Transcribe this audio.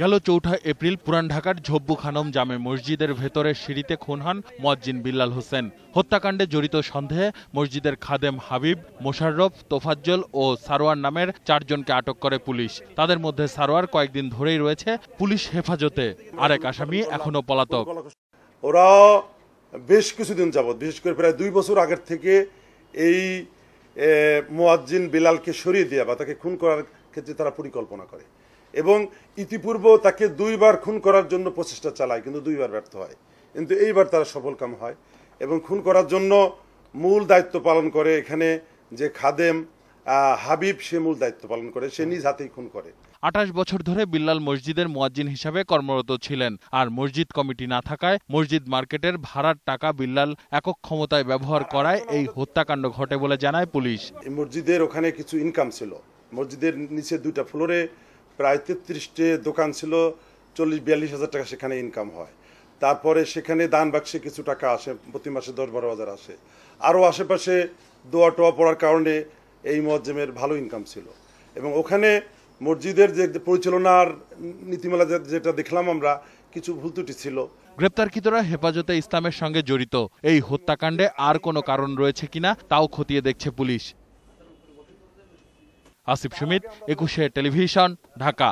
গেল ৪ এপ্রিল পুরান ঢাকার ঝব্বু খানম জামে মসজিদের ভেতরের সিঁড়িতে খুন হন মুয়াজ্জিন বিল্লাল হোসেন। হত্যাকাণ্ডে জড়িত সন্দেহে মসজিদের খাদেম হাবিব, মোশাররফ, তোফাজ্জল ও সারোয়ার নামের ৪ জনকে আটক করে পুলিশ। তাদের মধ্যে সারোয়ার কয়েকদিন ধরেই রয়েছে পুলিশ হেফাজতে। আরেক আসামি এখনো পলাতক। ওরা বেশ কিছুদিন যাবত, বিশেষ করে প্রায় ২ বছর আগের থেকে এই মুয়াজ্জিন বিলালকে সরিয়ে দেওয়া বা তাকে খুন করার ক্ষেত্রে তারা পরিকল্পনা করে এবং ইতিপূর্ব তাকে ২ বার খুন করার জন্য প্রচেষ্টা চালায়, কিন্তু ২ বার ব্যর্থ হয়। কিন্তু এইবার তারা সফলকাম হয় এবং খুন করার জন্য মূল দায়িত্ব পালন করে এখানে যে খাদেম হাবিব, সে মূল দায়িত্ব পালন করে, সে নিজ হাতেই খুন করে। ২৮ বছর ধরে বিল্লাল মসজিদের মুয়াজ্জিন হিসাবে কর্মরত ছিলেন। আর মসজিদ কমিটি না থাকায় মসজিদ মার্কেটের ভাড়ার টাকা বিল্লাল একক ক্ষমতায় ব্যবহার করায় এই হত্যাকাণ্ড ঘটে বলে জানায় পুলিশ। মসজিদের ওখানে কিছু ইনকাম ছিল, মসজিদের নিচে ২টা ফ্লোরে প্রায় ৩৩টে দোকান ছিল, ৪০-৪২ হাজার টাকা সেখানে ইনকাম হয়। তারপরে সেখানে দান বাক্সে কিছু টাকা আসে, প্রতি মাসে ১০-১২ হাজার আসে। আরও আশেপাশে দোয়া টোয়া পড়ার কারণে এই মুয়াজ্জিমের ভালো ইনকাম ছিল এবং ওখানে মসজিদের যে পরিচালনার নীতিমালা যেটা দেখলাম আমরা, কিছু ভুল ত্রুটি ছিল। গ্রেপ্তারকৃতরা হেফাজতে ইসলামের সঙ্গে জড়িত। এই হত্যাকাণ্ডে আর কোনো কারণ রয়েছে কিনা তাও খতিয়ে দেখছে পুলিশ। আসিফ সুমিত, ২১ টেলিভিশন, ঢাকা।